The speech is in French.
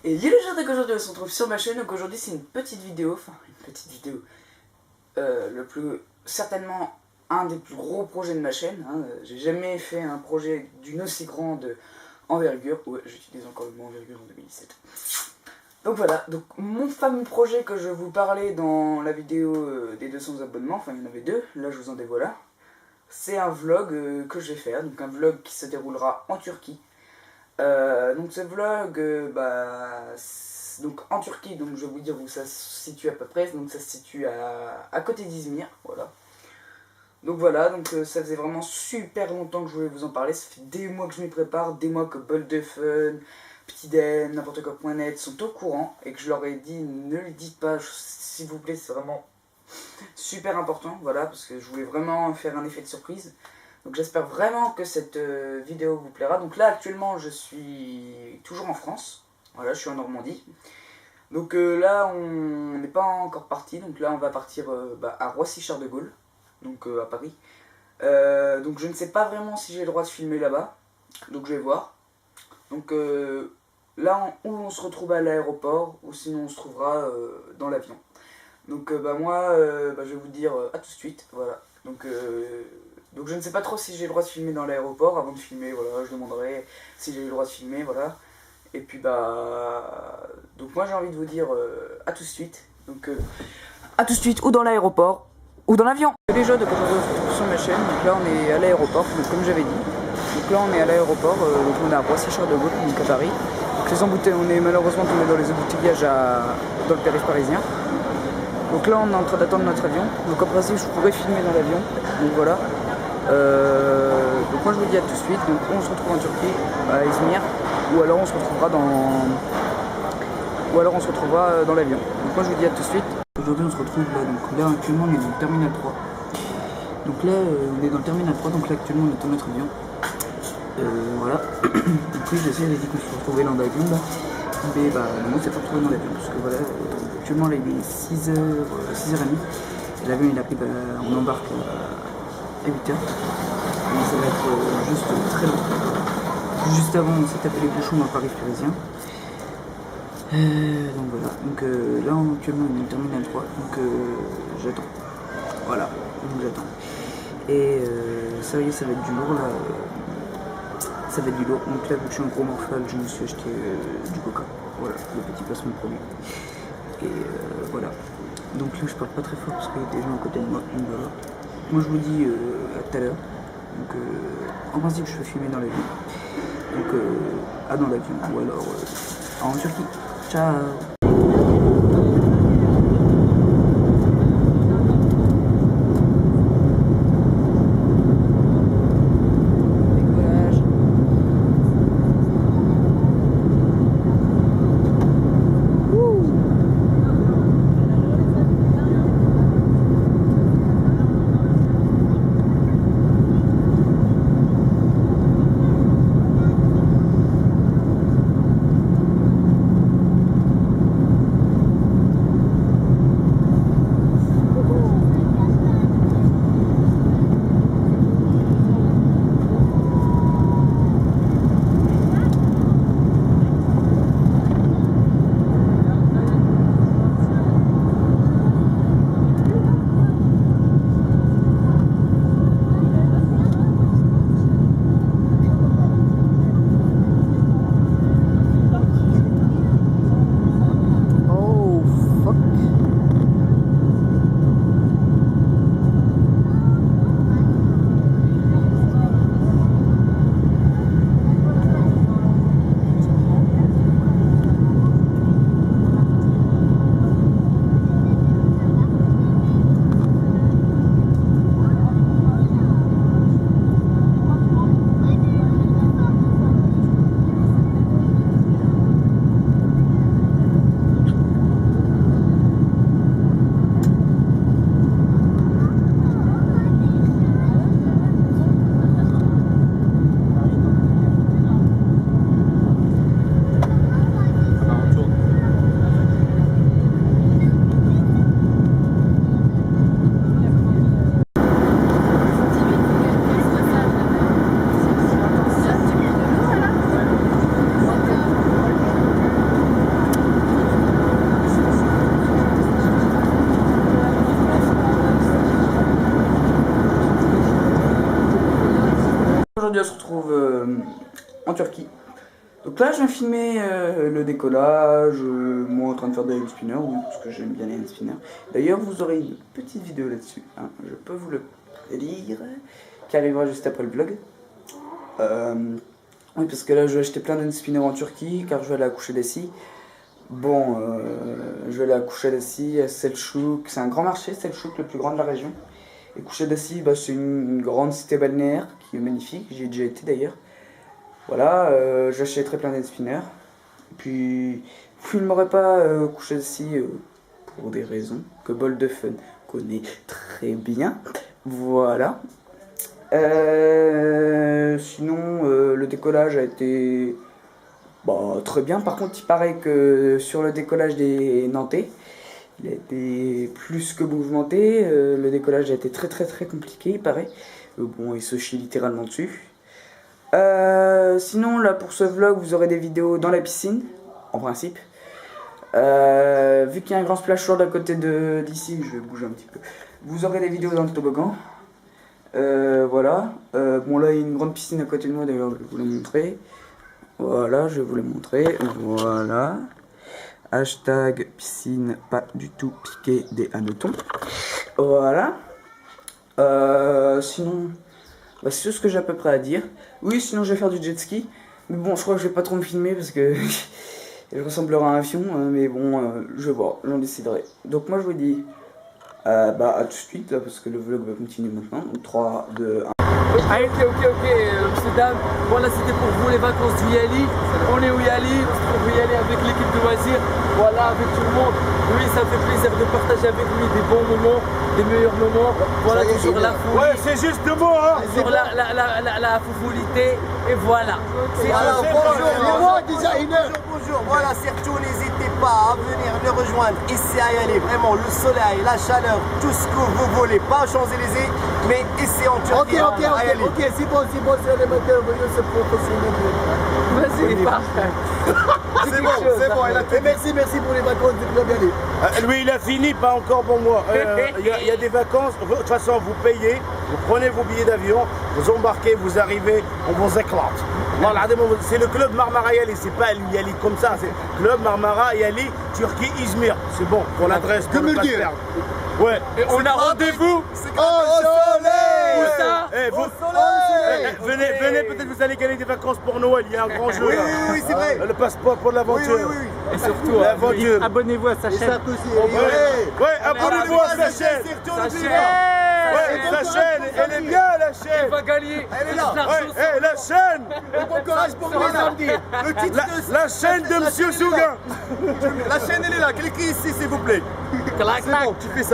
Et il y a le jour qu'aujourd'hui on se retrouve sur ma chaîne. Donc aujourd'hui c'est une petite vidéo, le plus certainement un des plus gros projets de ma chaîne. J'ai jamais fait un projet d'une aussi grande envergure. Ouais, j'utilise encore le mot envergure en 2017. Donc voilà, donc mon fameux projet que je vous parlais dans la vidéo des 200 abonnements, enfin il y en avait deux, là je vous en dévoile un. C'est un vlog que je vais faire, donc un vlog qui se déroulera en Turquie. Donc ce vlog, donc en Turquie, donc je vais vous dire où ça se situe à peu près, donc ça se situe à côté d'Izmir, voilà. Donc voilà, donc ça faisait vraiment super longtemps que je voulais vous en parler, ça fait des mois que je m'y prépare, des mois que Bol de Fun, Petitden, n'importe quoi.net sont au courant, et que je leur ai dit ne le dites pas, s'il vous plaît, c'est vraiment super important, voilà, parce que je voulais vraiment faire un effet de surprise. Donc j'espère vraiment que cette vidéo vous plaira. Donc là actuellement je suis toujours en France, voilà, je suis en Normandie. Donc là on n'est pas encore parti, donc là on va partir à Roissy-Charles de Gaulle, donc à Paris. Donc je ne sais pas vraiment si j'ai le droit de filmer là-bas, donc je vais voir. Donc là où on se retrouve à l'aéroport, ou sinon on se trouvera dans l'avion. Donc moi je vais vous dire à tout de suite, voilà. Donc je ne sais pas trop si j'ai le droit de filmer dans l'aéroport. Avant de filmer, voilà, je demanderai si j'ai le droit de filmer, voilà. Et puis donc moi j'ai envie de vous dire à tout de suite. Donc à tout de suite, ou dans l'aéroport, ou dans l'avion. Déjà de quand on se retrouve sur ma chaîne, donc là on est à l'aéroport, comme j'avais dit. Donc là on est à l'aéroport, donc on est à Roissy-Charles de Gaulle, donc à Paris. Donc les embouteillages, on est malheureusement tombé dans les embouteillages dans le périph' parisien. Donc là on est en train d'attendre notre avion. Donc en principe je pourrais filmer dans l'avion. Donc voilà. Donc moi je vous dis à tout de suite. Donc on se retrouve en Turquie, à Izmir, ou alors on se retrouvera dans l'avion. Donc moi je vous dis à tout de suite. Aujourd'hui on se retrouve là, donc là actuellement on est dans le terminal 3. Donc là on est dans le terminal 3, donc là actuellement on est dans notre avion. Voilà. Donc oui je sais, j'ai dit qu'on se retrouvait dans l'avion là. Mais non, on s'est pas retrouvé dans l'avion parce que voilà, actuellement là il est 6h30. Et l'avion il arrive, on embarque à 8h. Et ça va être juste très long. Juste avant on s'est tapé les bouchons dans le Paris parisien. Donc voilà, donc là actuellement on est au terminal 3, donc j'attends. Voilà, donc j'attends. Et ça y est, ça va être du lourd là. Ça va être du lourd. Donc là, vu que je suis un gros morphal, je me suis acheté du coca. Voilà, le petit placement de produit. Et voilà. Donc là, je parle pas très fort parce qu'il y a des gens à côté de moi. Donc voilà. Moi, je vous dis à tout à l'heure. Donc en principe, je peux filmer dans l'avion. Donc dans l'avion ou alors en Turquie. Ciao. Aujourd'hui on se retrouve en Turquie. Donc là je viens filmer le décollage, moi en train de faire des hand spinners, oui, parce que j'aime bien les hand spinners. D'ailleurs vous aurez une petite vidéo là-dessus, hein, je peux vous le lire, qui arrivera juste après le vlog. Oui, parce que là je vais acheter plein de hand spinners en Turquie, car je vais aller accoucher d'ici. Bon, je vais aller accoucher d'ici à Selçuk, c'est un grand marché, Selçuk, le plus grand de la région. Et Kuşadası, bah, c'est une grande cité balnéaire qui est magnifique, j'y ai déjà été d'ailleurs. Voilà, j'achèterai plein de spinners. Puis, vous ne m'aurez pas Kuşadası pour des raisons que Bol de Fun connaît très bien. Voilà. Sinon, le décollage a été très bien. Par contre, il paraît que sur le décollage des Nantais, il a été plus que mouvementé, le décollage a été très compliqué, il paraît. Bon, il se chie littéralement dessus. Sinon, là pour ce vlog, vous aurez des vidéos dans la piscine, en principe. Vu qu'il y a un grand splash shore à côté d'ici, je vais bouger un petit peu. Vous aurez des vidéos dans le toboggan. Voilà. Bon, là il y a une grande piscine à côté de moi, d'ailleurs, je vais vous la montrer. Voilà, je vais vous la montrer. Voilà. Hashtag piscine pas du tout piqué des hannetons. Voilà. Sinon, c'est tout ce que j'ai à peu près à dire. Oui, sinon je vais faire du jet ski. Mais bon, je crois que je vais pas trop me filmer parce que je ressemblerai à un fion. Mais bon, je vais voir, j'en déciderai. Donc moi je vous dis à tout de suite là, parce que le vlog va continuer maintenant. Donc 3, 2, 1. Ok, monsieur, dame, voilà, c'était pour vous les vacances du Yali. On est au Yali, on se trouve au Yali avec l'équipe de loisirs, voilà, avec tout le monde. Oui, ça fait plaisir de partager avec lui des bons moments, des meilleurs moments. Voilà, toujours la folie. Ouais, c'est juste le mot, hein. Toujours la foufoulité, et voilà. Bonjour, voilà, surtout n'hésitez pas à venir le rejoindre ici à Yali. Vraiment, le soleil, la chaleur, tout ce que vous voulez, pas aux Champs-Élysées, mais ici en Turquie. Ok, c'est bon, c'est l'émetteur, c'est professionnel. Vas-y, C'est bon, merci pour les vacances du club Yali. Lui, il a fini, pas encore pour moi. Il y a des vacances, de toute façon, vous payez, vous prenez vos billets d'avion, vous embarquez, vous arrivez, on vous éclate. Voilà, c'est le club Marmara Yali, c'est pas Yali comme ça, c'est club Marmara Yali, Turquie, Izmir. C'est bon, pour l'adresse, pour ne pas se perdre. Ouais. Et on a rendez-vous Au soleil. Où ça? Venez, peut-être vous allez gagner des vacances pour Noël, il y a un grand jeu là. Oui, c'est vrai. Le passeport pour l'aventure. Oui. Et surtout, abonnez-vous à sa chaîne. Ouais, abonnez-vous à sa chaîne. Sa chaîne, elle est bien la chaîne. Elle va gagner. Elle est là. Ouais, la chaîne. Bon courage pour lui samedi. Le titre La chaîne de Monsieur Souguin. La chaîne, elle est là. Cliquez ici, s'il vous plaît. Clac, C'est bon, tu fais ça.